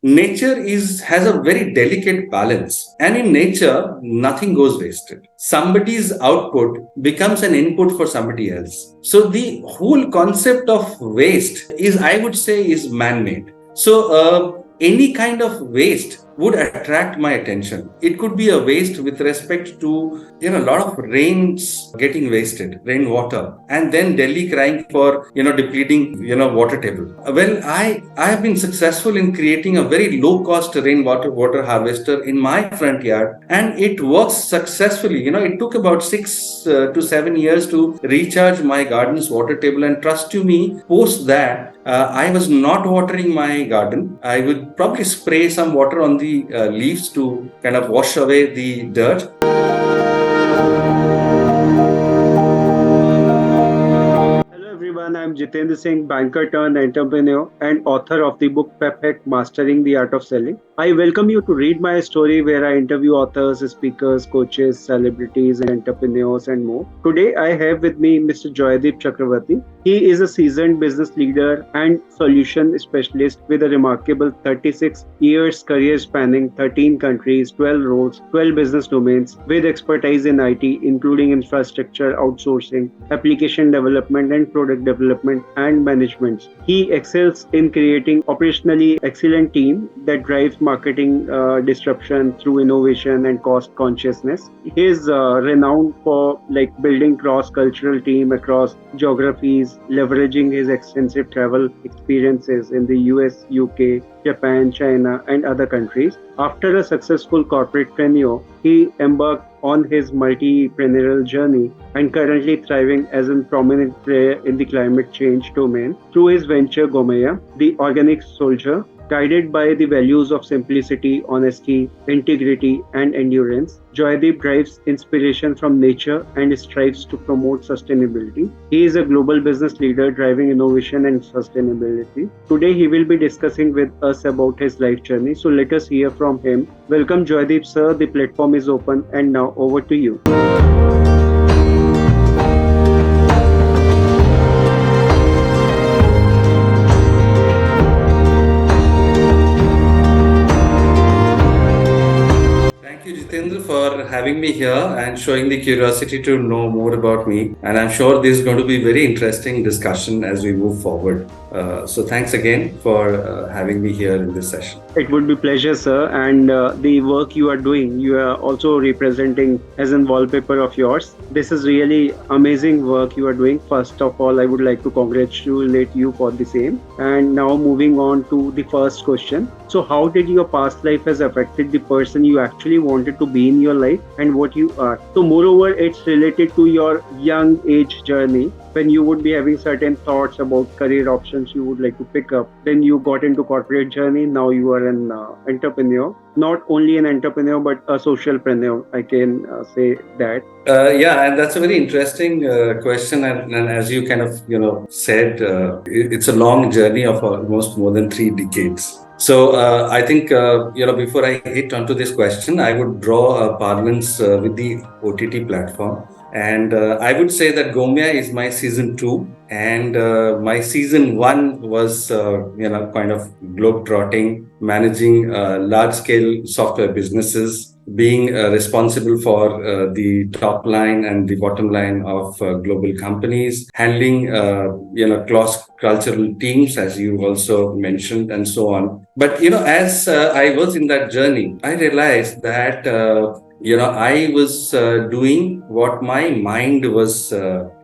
nature has a very delicate balance, and in nature nothing goes wasted. Somebody's output becomes an input for somebody else. So the whole concept of waste is, I would say, is man-made. So any kind of waste would attract my attention. It could be a waste with respect to, a lot of rains getting wasted, rainwater, and then Delhi crying for, depleting, water table. Well, I have been successful in creating a very low cost rainwater water harvester in my front yard, and it works successfully. It took about 6 to 7 years to recharge my garden's water table, and trust to me, post that, I was not watering my garden. I would probably spray some water on the leaves to kind of wash away the dirt. Hello everyone, I'm Jitendra Singh, banker turned entrepreneur and author of the book Perfect Mastering the Art of Selling. I welcome you to read my story where I interview authors, speakers, coaches, celebrities, entrepreneurs, and more. Today I have with me Mr. Joydeep Chakraborty. He is a seasoned business leader and solution specialist with a remarkable 36 years career spanning 13 countries, 12 roles, 12 business domains with expertise in IT, including infrastructure, outsourcing, application development, and product development and management. He excels in creating operationally excellent team that drives marketing disruption through innovation and cost consciousness. He is renowned for building cross-cultural team across geographies, leveraging his extensive travel experiences in the US, UK, Japan, China, and other countries. After a successful corporate tenure, he embarked on his multi-preneurial journey and currently thriving as a prominent player in the climate change domain through his venture Gomeya, the organic soldier. Guided by the values of simplicity, honesty, integrity, and endurance, Joydeep drives inspiration from nature and strives to promote sustainability. He is a global business leader driving innovation and sustainability. Today, he will be discussing with us about his life journey. So, let us hear from him. Welcome, Joydeep, sir. The platform is open, and now over to you. Thank you, Jitendra, for having me here and showing the curiosity to know more about me. And I'm sure this is going to be a very interesting discussion as we move forward. So thanks again for having me here in this session. It would be pleasure, sir. And the work you are doing, you are also representing as a wallpaper of yours. This is really amazing work you are doing. First of all, I would like to congratulate you for the same. And now moving on to the first question. So how did your past life has affected the person you actually wanted to be in your life and what you are? So moreover, it's related to your young age journey when you would be having certain thoughts about career options you would like to pick up. Then you got into corporate journey. Now you are an entrepreneur. Not only an entrepreneur, but a socialpreneur. I can say that. Yeah, and that's a very interesting question. And as you kind of, said, it's a long journey of almost more than 3 decades. So I think, before I hit onto this question, I would draw a parlance with the OTT platform. And I would say that Gomeya is my season 2, and my season 1 was, kind of globe-trotting, managing large-scale software businesses, being responsible for the top line and the bottom line of global companies, handling, cross-cultural teams, as you also mentioned, and so on. But, as I was in that journey, I realized that I was doing what my mind was,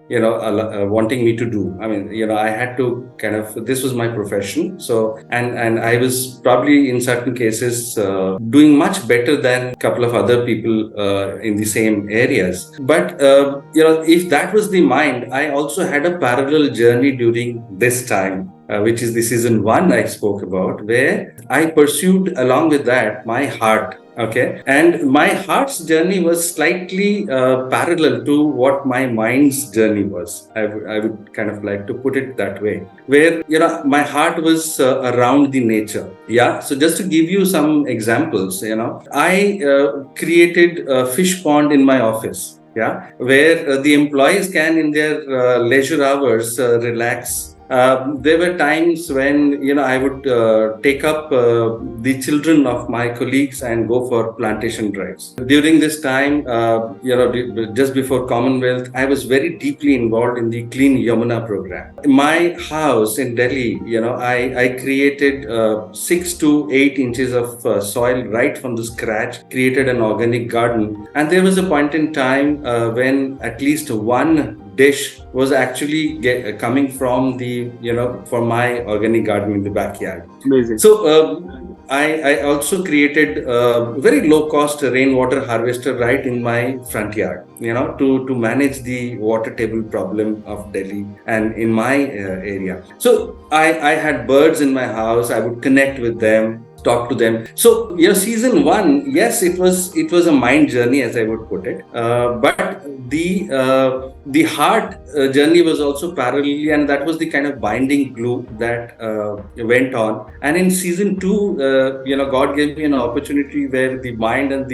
wanting me to do. I mean, I had to kind of, this was my profession. So, and I was probably in certain cases doing much better than a couple of other people in the same areas. But, if that was the mind, I also had a parallel journey during this time. Which is the season 1 I spoke about, where I pursued along with that my heart. Okay. And my heart's journey was slightly parallel to what my mind's journey was. I would kind of like to put it that way, where, my heart was around the nature. Yeah. So just to give you some examples, I created a fish pond in my office. Yeah. Where the employees can, in their leisure hours, relax, There were times when I would take up the children of my colleagues and go for plantation drives. During this time, just before Commonwealth, I was very deeply involved in the Clean Yamuna program. In my house in Delhi, I created 6 to 8 inches of soil right from the scratch, created an organic garden, and there was a point in time when at least one dish was actually coming from from my organic garden in the backyard. Amazing. So I also created a very low cost rainwater harvester right in my front yard, to manage the water table problem of Delhi and in my area. So I had birds in my house. I would connect with them, talk to them. So season one, yes, it was a mind journey, as I would put it. But the heart journey was also parallelly, and that was the kind of binding glue that went on. And in season two, God gave me an opportunity where the mind and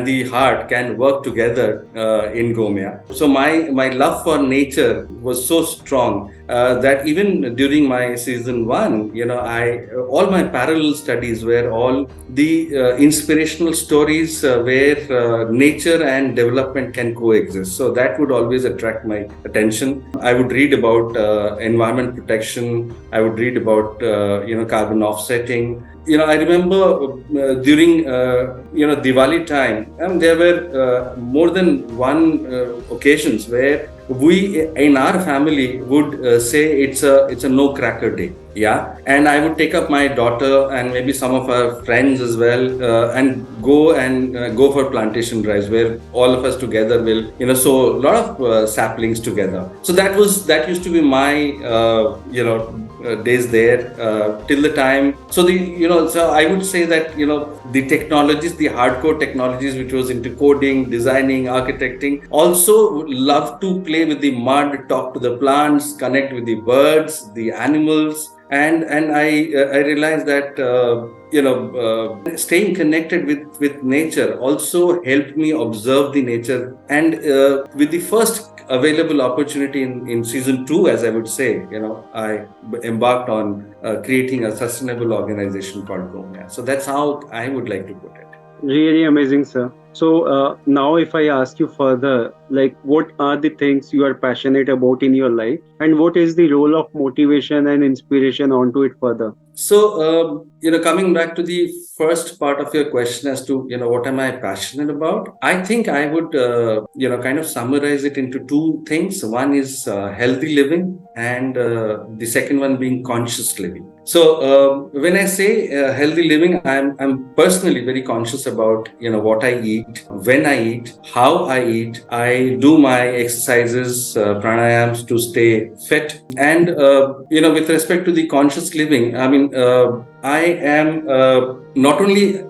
the heart can work together in Gomeya. So my love for nature was so strong that even during my season one, all my parallel studies were all the inspirational stories where nature and development can coexist. So that would always attract my attention. I would read about environment protection. I would read about carbon offsetting. I remember during Diwali time, there were more than one occasions where we in our family would say it's a no cracker day. Yeah, and I would take up my daughter and maybe some of our friends as well, and go for plantation drives where all of us together will sow a lot of saplings together. So that used to be my days there till the time. So so I would say that the technologies, the hardcore technologies, which was into coding, designing, architecting, also love to play with the mud, talk to the plants, connect with the birds, the animals. And I realized that staying connected with nature also helped me observe the nature. And with the first available opportunity in season two, as I would say, I embarked on creating a sustainable organization called Gomeya. So that's how I would like to put it. Really amazing, sir. So now, if I ask you further, like, what are the things you are passionate about in your life, and what is the role of motivation and inspiration onto it further? So, coming back to the first part of your question as to, what am I passionate about? I think I would, kind of summarize it into two things. One is healthy living, and the second one being conscious living. So, when I say healthy living, I'm personally very conscious about, what I eat, when I eat, how I eat. I do my exercises, pranayams to stay fit. And, with respect to the conscious living, I mean, I am not only,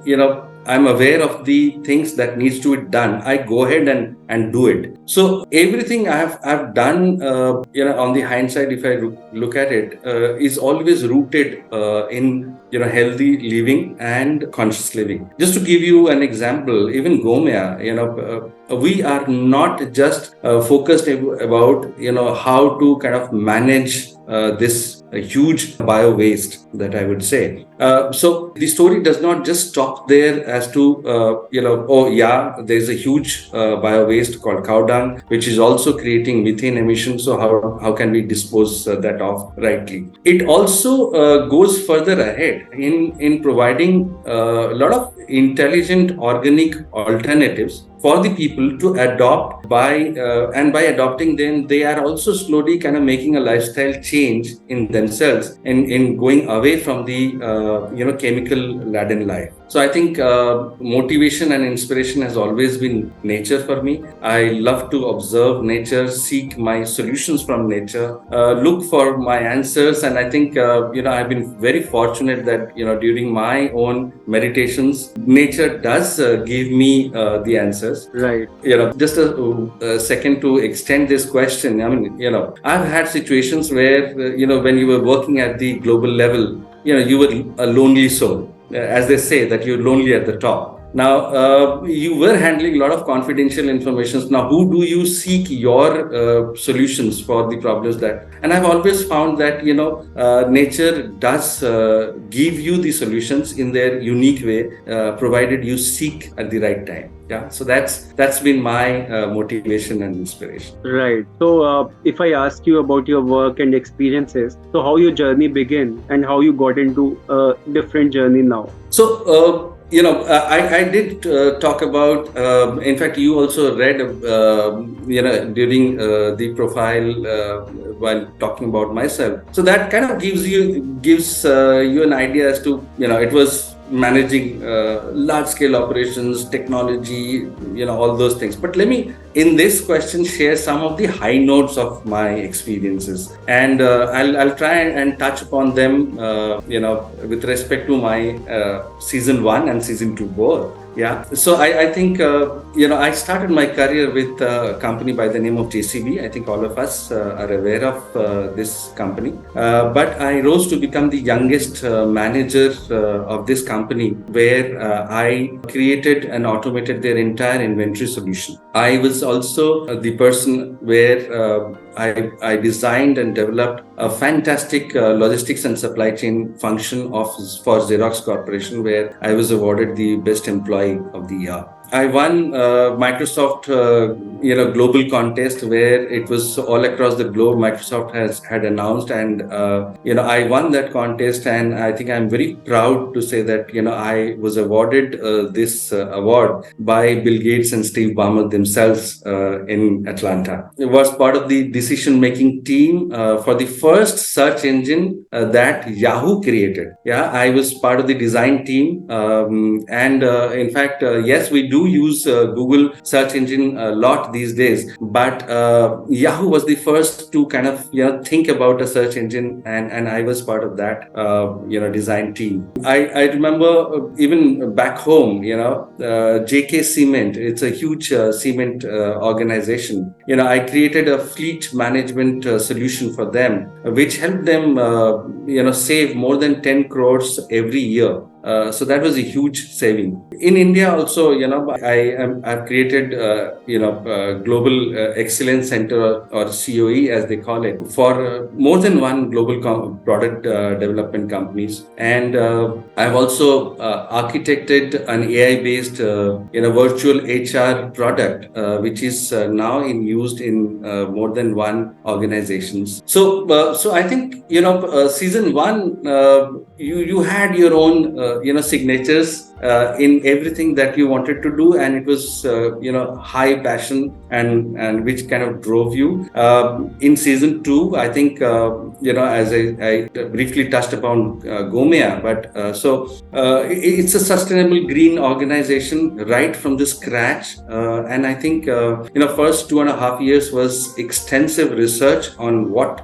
I'm aware of the things that needs to be done. I go ahead and do it. So everything I've done, on the hindsight, if I look at it, is always rooted in healthy living and conscious living. Just to give you an example, even Gomeya, we are not just focused about how to kind of manage this huge bio waste that I would say. So the story does not just stop there as to oh yeah, there's a huge bio waste called cow dung, which is also creating methane emissions. So how can we dispose that off rightly? It also goes further ahead in providing a lot of intelligent organic alternatives for the people to adopt and by adopting them, they are also slowly kind of making a lifestyle change in themselves in going away from the chemical laden life. So I think motivation and inspiration has always been nature for me. I love to observe nature, seek my solutions from nature, look for my answers, and I think I've been very fortunate that during my own meditations, nature does give me the answers. Right. Just a second to extend this question. I mean, I've had situations where when you were working at the global level, you were a lonely soul. As they say, that you're lonely at the top. Now, you were handling a lot of confidential information. Now, who do you seek your solutions for the problems that? And I've always found that nature does give you the solutions in their unique way, provided you seek at the right time. Yeah, so that's been my motivation and inspiration. Right. So, if I ask you about your work and experiences, so how your journey began and how you got into a different journey now? So, I did talk about, in fact, you also read, during the profile while talking about myself. So that kind of gives you an idea as to, it was managing large scale operations, technology, all those things. But let me, in this question, share some of the high notes of my experiences, and I'll try and touch upon them, with respect to my season 1 and season 2 both. Yeah. So I think, I started my career with a company by the name of JCB. I think all of us are aware of this company. But I rose to become the youngest manager of this company, where I created and automated their entire inventory solution. I was also the person where I designed and developed a fantastic logistics and supply chain function for Xerox Corporation, where I was awarded the best employee of the year. I won Microsoft, global contest, where it was all across the globe. Microsoft had announced, and I won that contest, and I think I'm very proud to say that I was awarded this award by Bill Gates and Steve Ballmer themselves in Atlanta. It was part of the decision-making team for the first search engine that Yahoo created. Yeah, I was part of the design team, and in fact, yes, we do use Google search engine a lot these days, but Yahoo was the first to kind of think about a search engine, and I was part of that design team. I remember even back home, JK Cement. It's a huge cement organization. I created a fleet management solution for them, which helped them save more than 10 crores every year. So that was a huge saving. In India also, I've created, Global Excellence Center, or COE as they call it, for more than one global product development companies. And I've also architected an AI-based, virtual HR product, which is now used in more than one organizations. So I think, season 1, you had your own, signatures in everything that you wanted to do, and it was high passion and which kind of drove you. In season 2, I think, as I briefly touched upon Gomeya, but it's a sustainable green organization right from the scratch, and I think first 2.5 years was extensive research on what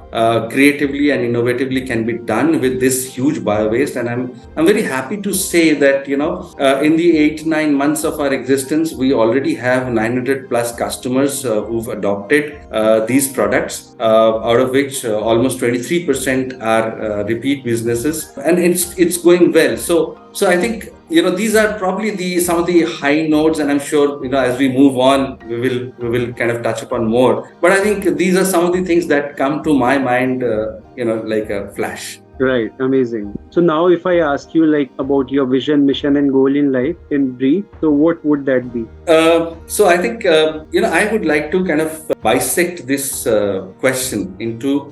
creatively and innovatively can be done with this huge bio waste. And I'm very happy to say that in the 8-9 months of our existence, we already have 900 plus customers who've adopted these products, out of which almost 23% are repeat businesses, and it's going well. So I think these are probably some of the high notes, and I'm sure as we move on, we will kind of touch upon more. But I think these are some of the things that come to my mind, like a flash. Right, amazing. So now if I ask you like about your vision, mission and goal in life in brief, so what would that be? So I think, I would like to kind of bisect this question into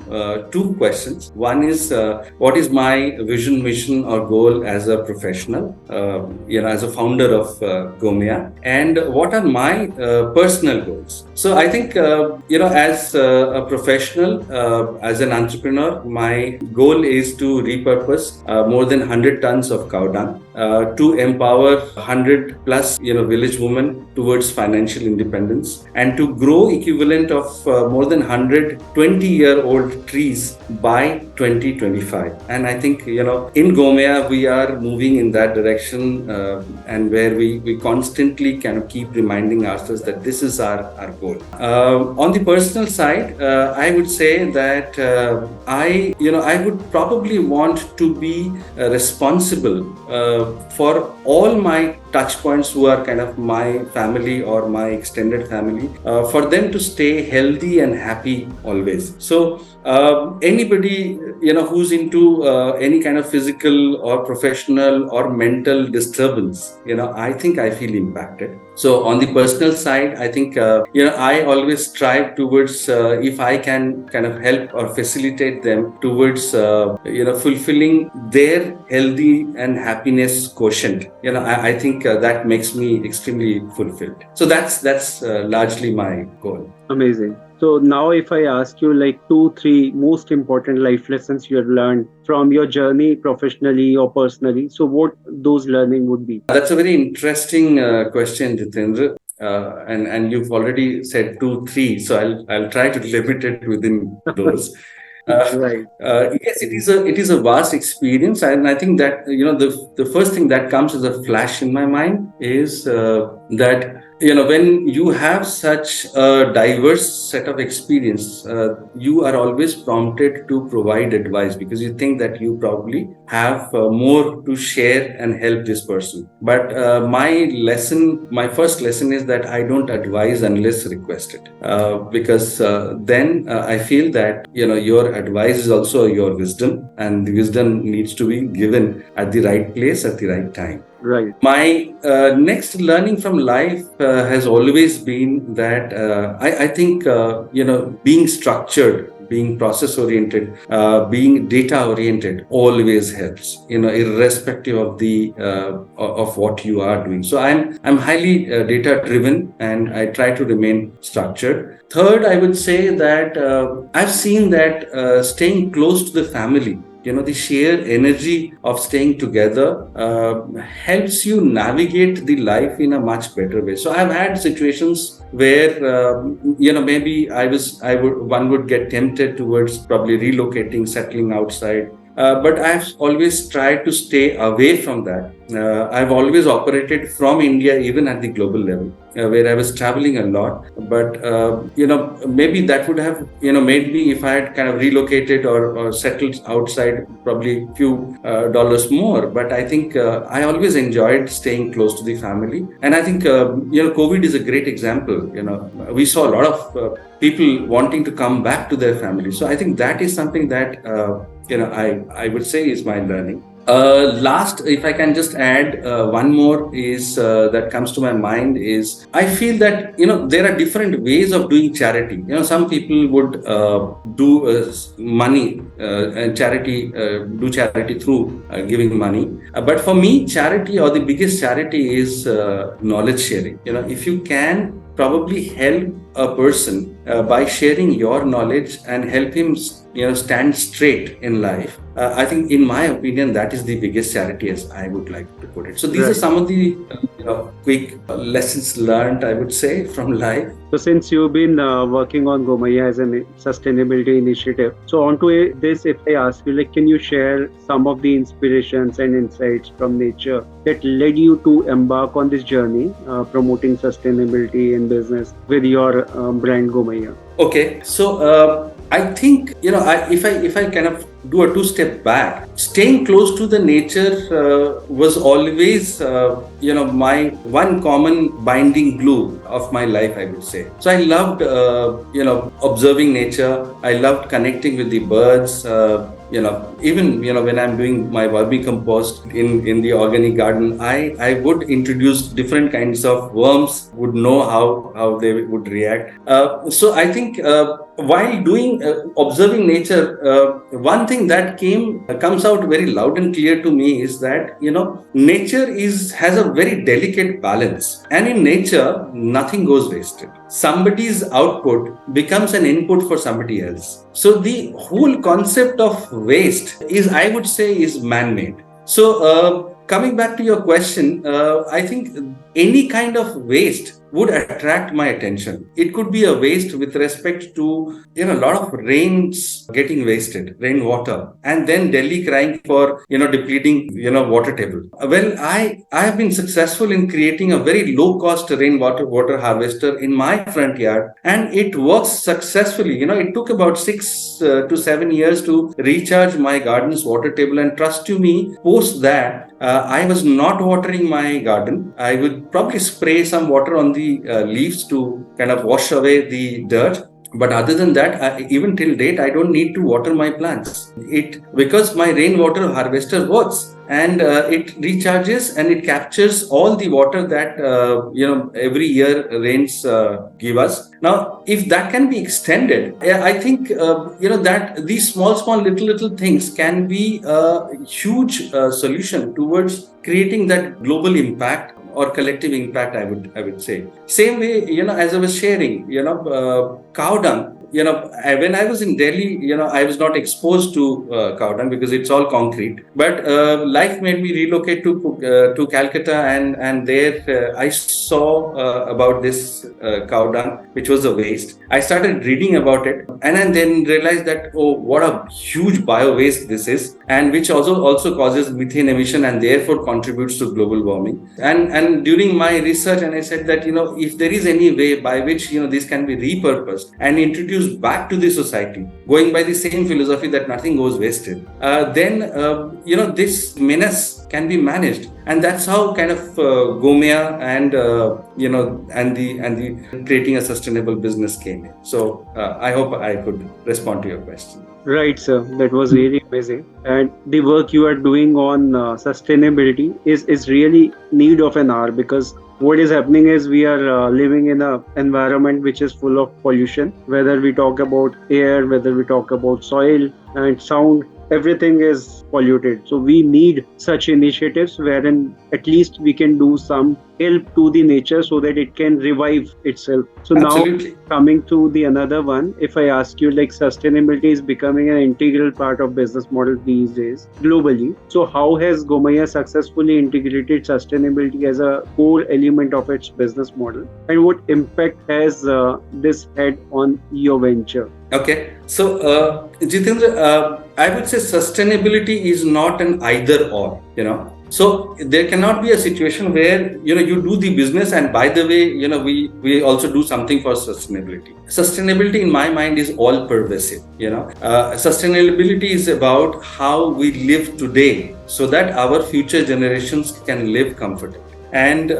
2 questions. One is, what is my vision, mission or goal as a professional, as a founder of Gomeya, and what are my personal goals? So I think, as a professional, as an entrepreneur, my goal is to repurpose more than 100 tons of cow dung to empower 100 plus village women towards financial independence, and to grow equivalent of more than 100 20-year-old trees by 2025. And I think in Gomeya we are moving in that direction, and where we constantly kind of keep reminding ourselves that this is our goal. On the personal side, I would say that I would probably want to be responsible for all my touch points who are kind of my family or my extended family, for them to stay healthy and happy always. So anybody who's into any kind of physical or professional or mental disturbance, I think I feel impacted. So on the personal side, I think I always strive towards, if I can kind of help or facilitate them towards fulfilling their healthy and happiness quotient. I think that makes me extremely fulfilled. So that's largely my goal. Amazing. So now if I ask you like two, three most important life lessons you have learned from your journey professionally or personally, so what those learning would be? That's a very interesting question, Jitendra. And you've already said two, three, so I'll try to limit it within those. Right. Yes, it is a vast experience, and I think that the first thing that comes as a flash in my mind is that when you have such a diverse set of experience, you are always prompted to provide advice because you think that you probably have more to share and help this person. But my first lesson is that I don't advise unless requested, because then I feel that your advice is also your wisdom, and the wisdom needs to be given at the right place at the right time. Right. My next learning from life has always been that I think being structured, being process oriented, being data oriented always helps. Irrespective of the of what you are doing. So I'm highly data driven, and I try to remain structured. Third, I would say that I've seen that staying close to the family, the sheer energy of staying together helps you navigate the life in a much better way. So I've had situations where maybe one would get tempted towards probably relocating, settling outside. But I've always tried to stay away from that. I've always operated from India, even at the global level, where I was traveling a lot. But, maybe that would have, made me, if I had kind of relocated or settled outside, probably a few dollars more. But I think I always enjoyed staying close to the family. And I think, COVID is a great example. We saw a lot of people wanting to come back to their family. So I think that is something that, I would say is my learning. Last, if I can just add one more is that comes to my mind is I feel that there are different ways of doing charity. Some people would do money and charity, do charity through giving money. But for me, charity, or the biggest charity, is knowledge sharing. If you can probably help a person by sharing your knowledge and help him stand straight in life, I think, in my opinion, that is the biggest charity, as I would like to put it. So these are some of the quick lessons learned, I would say, from life. So since you've been working on Gomeya as a sustainability initiative, so onto this, if I ask you, like, can you share some of the inspirations and insights from nature that led you to embark on this journey, promoting sustainability in business with your brand Gomeya? Okay, so I think if I kind of do a two-step back, staying close to the nature was always my one common binding glue of my life, I would say. So I loved observing nature. I loved connecting with the birds. Even when I'm doing my vermicompost in the organic garden, I would introduce different kinds of worms, would know how they would react. So I think while doing observing nature, one thing that comes out very loud and clear to me is that nature has a very delicate balance, and in nature nothing goes wasted. Somebody's output becomes an input for somebody else. So the whole concept of waste I would say, is man-made. So coming back to your question, I think any kind of waste would attract my attention. It could be a waste with respect to a lot of rains getting wasted, rainwater, and then Delhi crying for depleting water table. Well, I have been successful in creating a very low cost water harvester in my front yard, and it works successfully. It took about 6 to 7 years to recharge my garden's water table, and trust you me, post that I was not watering my garden. I would probably spray some water on the leaves to kind of wash away the dirt. But other than that, even till date, I don't need to water my plants. It because my rainwater harvester works, and it recharges and it captures all the water that every year rains give us. Now, if that can be extended, I think that these small little things can be a huge solution towards creating that global impact or collective impact. I would say. Same way, as I was sharing, cow dung. When I was in Delhi, I was not exposed to cow dung because it's all concrete. But life made me relocate to Calcutta, and there I saw about this cow dung, which was a waste. I started reading about it, and then realized that, oh, what a huge bio waste this is, and which also causes methane emission and therefore contributes to global warming. And during my research, and I said that if there is any way by which this can be repurposed and introduced back to the society, going by the same philosophy that nothing goes wasted, then this menace can be managed. And that's how kind of Gomeya and the creating a sustainable business came in. So I hope I could respond to your question. Right, sir. That was really amazing. And the work you are doing on sustainability is really need of an hour, because what is happening is we are living in an environment which is full of pollution. Whether we talk about air, whether we talk about soil and sound, everything is polluted. So we need such initiatives wherein at least we can do some help to the nature so that it can revive itself. So Absolutely. now coming to the another one, if I ask you, like, sustainability is becoming an integral part of business model these days globally. So how has Gomeya successfully integrated sustainability as a core element of its business model, and what impact has this had on your venture? Okay, so Jitendra, I would say sustainability is not an either or. So there cannot be a situation where you do the business and, by the way, we also do something for sustainability. Sustainability, in my mind, is all pervasive. Sustainability is about how we live today so that our future generations can live comfortably. And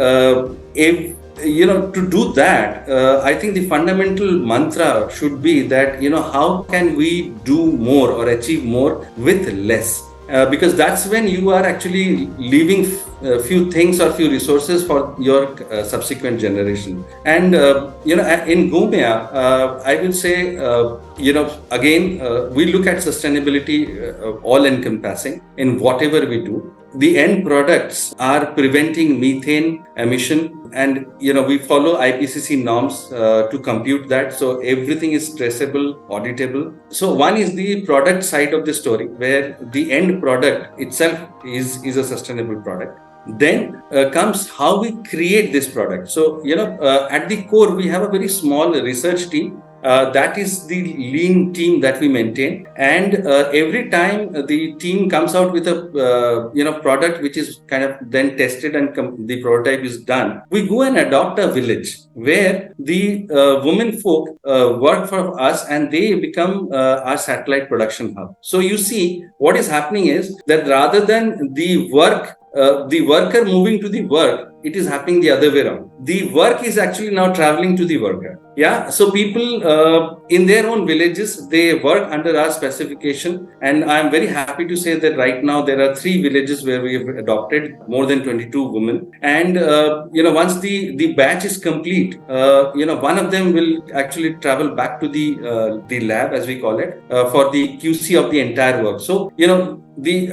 if to do that, I think the fundamental mantra should be that, how can we do more or achieve more with less? Because that's when you are actually leaving few things or few resources for your subsequent generation. And, in Gomeya, I will say, again, we look at sustainability all encompassing in whatever we do. The end products are preventing methane emission, and we follow IPCC norms to compute that. So everything is traceable, auditable. So one is the product side of the story, where the end product itself is a sustainable product. Then comes how we create this product. So at the core, we have a very small research team. That is the lean team that we maintain, and every time the team comes out with a product which is kind of then tested and the prototype is done, we go and adopt a village where the women folk work for us, and they become our satellite production hub. So you see, what is happening is that rather than the worker moving to the work, it is happening the other way around. The work is actually now traveling to the worker. Yeah. So people in their own villages, they work under our specification. And I'm very happy to say that right now there are 3 villages where we have adopted more than 22 women. And, once the batch is complete, one of them will actually travel back to the lab, as we call it, for the QC of the entire work. So,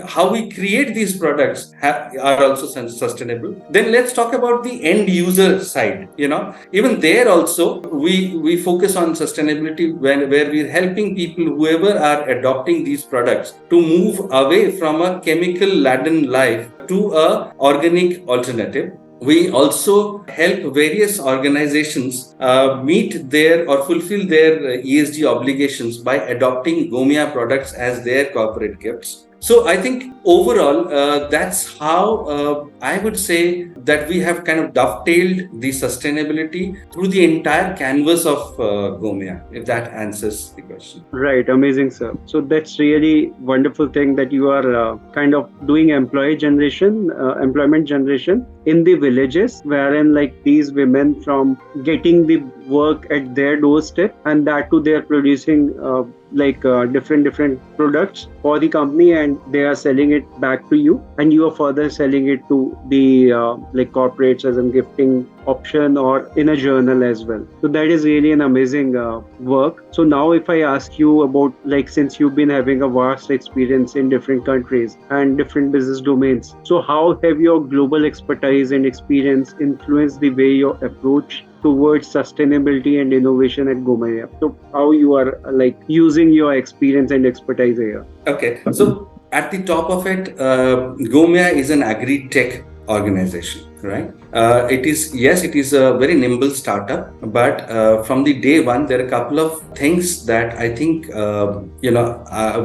how we create these products are also sustainable. Then let's talk about the end user side. Even there also we focus on sustainability where we're helping people, whoever are adopting these products, to move away from a chemical laden life to a organic alternative. We also help various organizations meet their or fulfill their ESG obligations by adopting Gomeya products as their corporate gifts. So I think overall, that's how I would say that we have kind of dovetailed the sustainability through the entire canvas of Gomeya, if that answers the question. Right, amazing, sir. So that's really wonderful thing that you are kind of doing employment generation in the villages, wherein like these women from getting the work at their doorstep, and that too they are producing different products for the company, and they are selling it back to you, and you are further selling it to the corporates as a gifting option or in a journal as well. So that is really an amazing work. So now if I ask you about, like, since you've been having a vast experience in different countries and different business domains, so how have your global expertise and experience influenced the way you approach towards sustainability and innovation at Gomeya? So how you are using your experience and expertise here? Okay, so at the top of it, Gomeya is an agri-tech organization, right? It is a very nimble startup, but from the day one, there are a couple of things that I think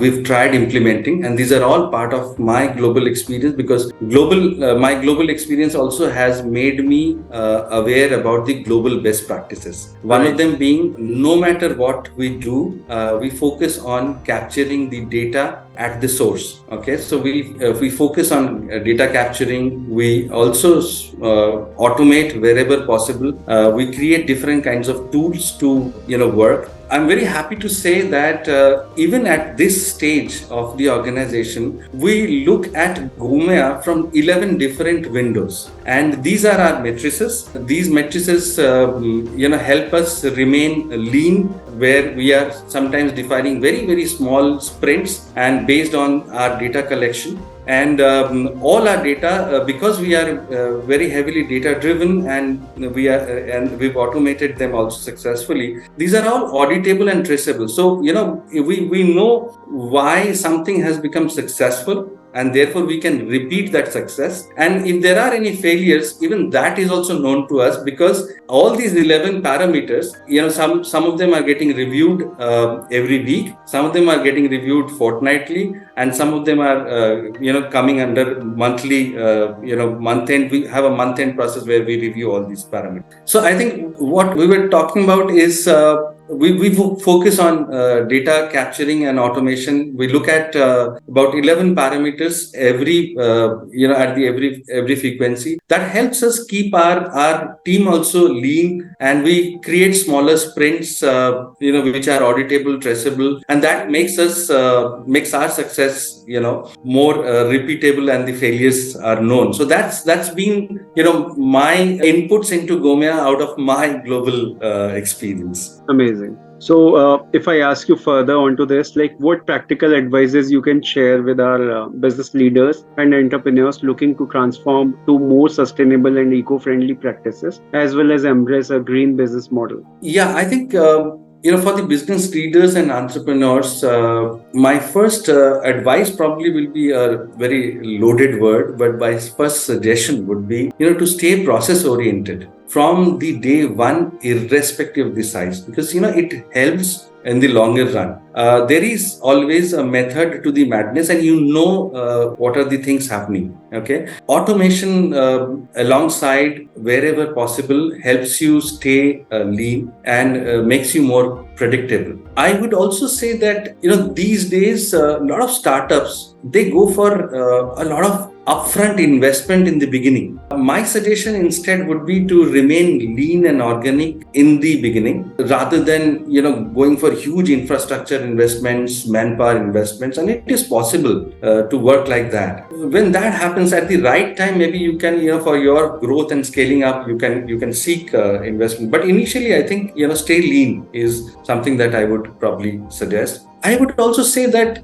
we've tried implementing, and these are all part of my global experience, because my global experience also has made me aware about the global best practices. One of them being, no matter what we do, we focus on capturing the data at the source. Okay, so we focus on data capturing. We also automate wherever possible. We create different kinds of tools to work. I'm very happy to say that even at this stage of the organization, we look at Gomeya from 11 different windows, and these are our matrices. These matrices help us remain lean, where we are sometimes defining very, very small sprints and based on our data collection. And all our data, because we are very heavily data driven, and we've automated them also successfully, these are all auditable and traceable. So we know why something has become successful, and therefore we can repeat that success. And if there are any failures, even that is also known to us, because all these 11 parameters, some of them are getting reviewed every week, some of them are getting reviewed fortnightly, and some of them are coming under monthly, month end. We have a month end process where we review all these parameters. So I think what we were talking about is we focus on data capturing and automation. We look at about 11 parameters at the every frequency. That helps us keep our team also lean, and we create smaller sprints which are auditable, traceable, and that makes our success more repeatable, and the failures are known. So that's been my inputs into Gomeya out of my global experience. Amazing. So, if I ask you further onto this, like, what practical advices you can share with our business leaders and entrepreneurs looking to transform to more sustainable and eco-friendly practices, as well as embrace a green business model? Yeah, I think for the business leaders and entrepreneurs, my first advice probably will be a very loaded word, but my first suggestion would be to stay process oriented from the day one, irrespective of the size, because it helps in the longer run. There is always a method to the madness, and what are the things happening. Okay, automation alongside wherever possible helps you stay lean and makes you more predictable. I would also say that these days a lot of startups, they go for a lot of upfront investment in the beginning. My suggestion instead would be to remain lean and organic in the beginning, rather than going for huge infrastructure investments, manpower investments. And it is possible to work like that. When that happens at the right time, maybe you can for your growth and scaling up, you can seek investment. But initially, I think stay lean is something that I would probably suggest. I would also say that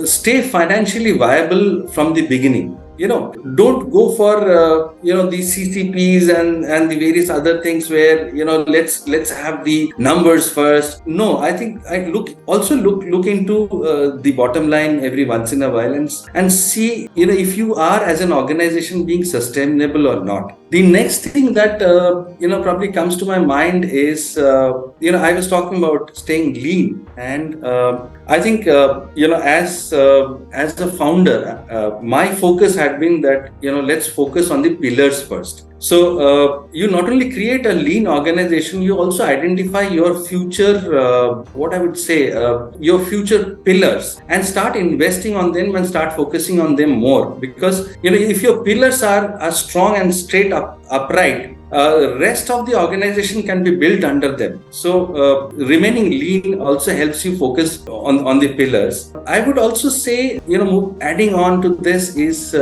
stay financially viable from the beginning. Don't go for these CCPs and the various other things where let's have the numbers first. No, I think I look into the bottom line every once in a while, and see if you are as an organization being sustainable or not. The next thing that probably comes to my mind is I was talking about staying lean, and I think as a founder, my focus had been that let's focus on the pillars first. So you not only create a lean organization, you also identify your future, what I would say, your future pillars, and start investing on them and start focusing on them more. Because if your pillars are strong and straight upright, rest of the organization can be built under them. So remaining lean also helps you focus on the pillars. I would also say, adding on to this is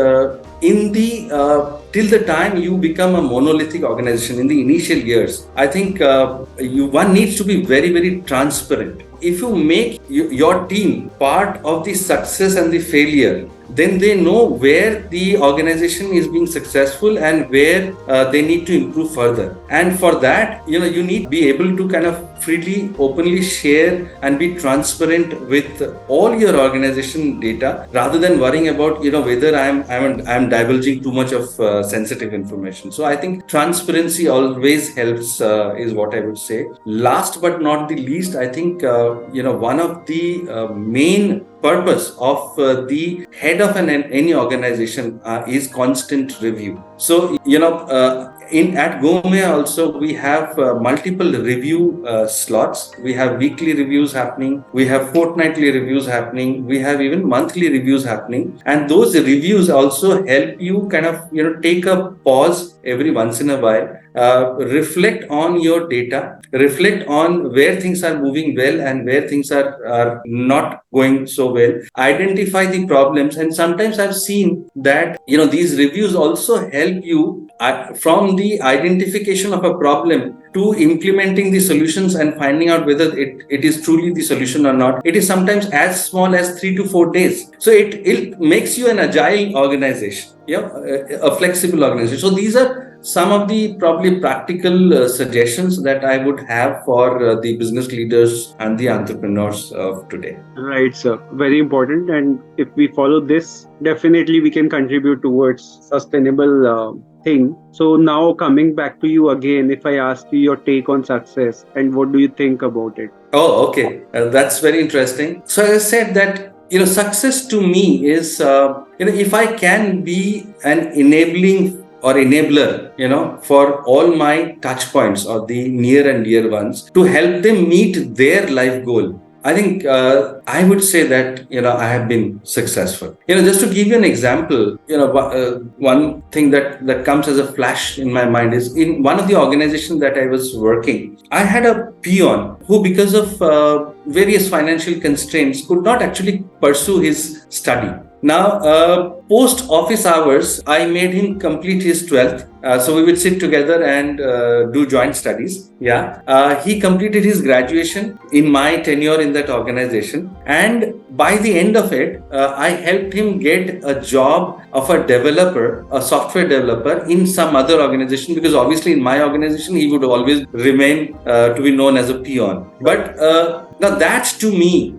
in the till the time you become a monolithic organization in the initial years, I think one needs to be very, very transparent. If you make your team part of the success and the failure, then they know where the organization is being successful and where they need to improve further. And for that, you need to be able to kind of freely, openly share and be transparent with all your organization data, rather than worrying about whether I'm divulging too much of sensitive information. So I think transparency always helps, is what I would say. Last but not the least, I think one of the main purpose of the head of any organization is constant review. So at Gomeya also we have multiple review slots. We have weekly reviews happening, we have fortnightly reviews happening, we have even monthly reviews happening, and those reviews also help you kind of take a pause every once in a while, reflect on your data, reflect on where things are moving well and where things are not going so well, identify the problems. And sometimes I've seen that these reviews also help you from the identification of a problem to implementing the solutions and finding out whether it is truly the solution or not. It is sometimes as small as 3 to 4 days. So it makes you an agile organization, a flexible organization. So these are some of the probably practical suggestions that I would have for the business leaders and the entrepreneurs of today. Right, sir. Very important. And if we follow this, definitely we can contribute towards sustainable thing. So now coming back to you again, if I ask you your take on success and what do you think about it? Oh, okay. That's very interesting. So I said that success to me is if I can be an enabling or enabler, for all my touch points or the near and dear ones, to help them meet their life goal, I think I would say that I have been successful. Just to give you an example, one thing that comes as a flash in my mind is in one of the organizations that I was working, I had a peon who, because of various financial constraints, could not actually pursue his study. Now, post office hours, I made him complete his 12th. So we would sit together and do joint studies. He completed his graduation in my tenure in that organization. And by the end of it, I helped him get a job of a developer, a software developer in some other organization, because obviously in my organization, he would always remain to be known as a peon. But now that to me,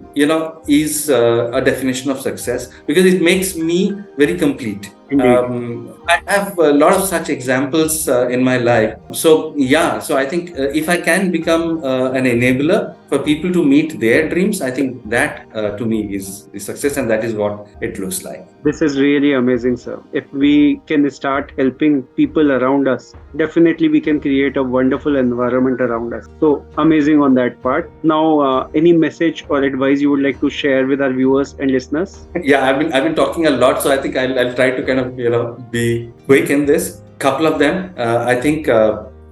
is a definition of success, because it makes me very complete. I have a lot of such examples in my life. So I think if I can become an enabler for people to meet their dreams, I think that to me is the success, and that is what it looks like. This is really amazing, sir. If we can start helping people around us, definitely we can create a wonderful environment around us. So amazing on that part. Now, any message or advice you would like to share with our viewers and listeners? Yeah, I've been talking a lot, so I think I'll try to kind of be quick in this. Couple of them. I think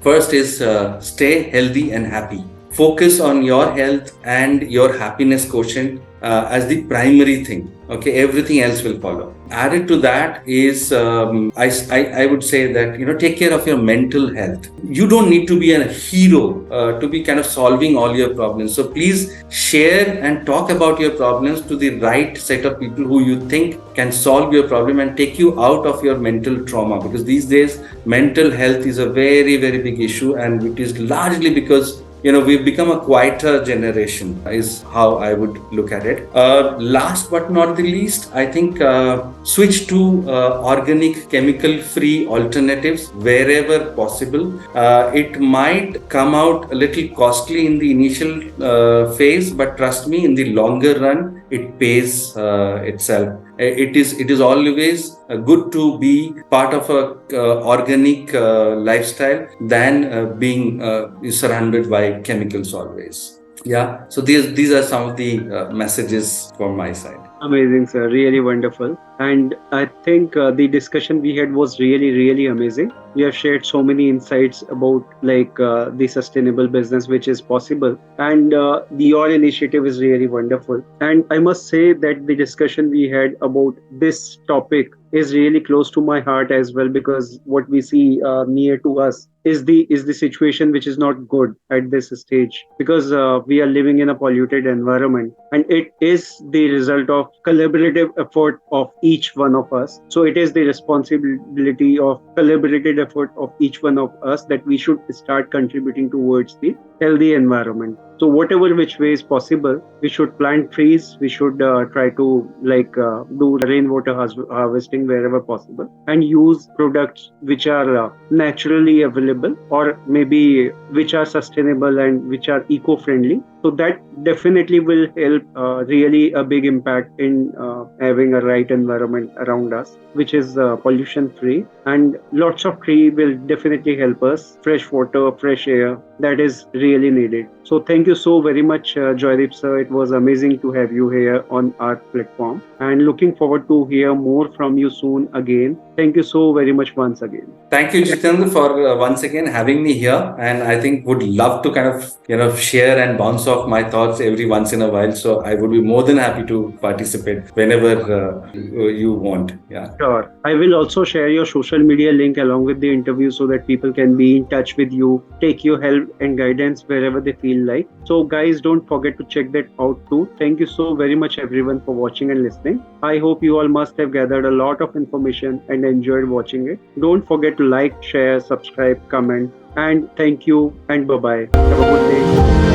first is stay healthy and happy. Focus on your health and your happiness quotient as the primary thing. Okay, everything else will follow. Added to that is, I would say that, take care of your mental health. You don't need to be a hero to be kind of solving all your problems. So please share and talk about your problems to the right set of people who you think can solve your problem and take you out of your mental trauma. Because these days, mental health is a very, very big issue, and it is largely because we've become a quieter generation, is how I would look at it. Last but not the least, I think switch to organic, chemical-free alternatives wherever possible. It might come out a little costly in the initial phase, but trust me, in the longer run, it pays itself. It is always good to be part of a organic lifestyle than being surrounded by chemicals always. Yeah. So these are some of the messages from my side. Amazing, sir. Really wonderful. And I think the discussion we had was really, really amazing. We have shared so many insights about the sustainable business which is possible, and your initiative is really wonderful. And I must say that the discussion we had about this topic is really close to my heart as well, because what we see near to us is the situation which is not good at this stage, because we are living in a polluted environment, and it is the result of collaborative effort of each one of us. So it is the responsibility of collaborative effort of each one of us that we should start contributing towards the healthy environment. So whatever which way is possible, we should plant trees. We should try to do rainwater harvesting wherever possible, and use products which are naturally available, or maybe which are sustainable and which are eco-friendly. So that definitely will help really a big impact in having a right environment around us, which is pollution free. And lots of tree will definitely help us. Fresh water, fresh air, that is really needed. So thank you so very much, Joydeep sir. It was amazing to have you here on our platform, and looking forward to hear more from you soon again. Thank you so very much once again. Thank you, Jitendra, for once again having me here. And I think would love to kind of share and bounce off my thoughts every once in a while. So I would be more than happy to participate whenever you want. Yeah. Sure. I will also share your social media link along with the interview so that people can be in touch with you, take your help and guidance wherever they feel like. So, guys, don't forget to check that out too. Thank you so very much, everyone, for watching and listening. I hope you all must have gathered a lot of information and enjoyed watching it. Don't forget to like, share, subscribe, comment, and thank you and bye bye. Have a good day.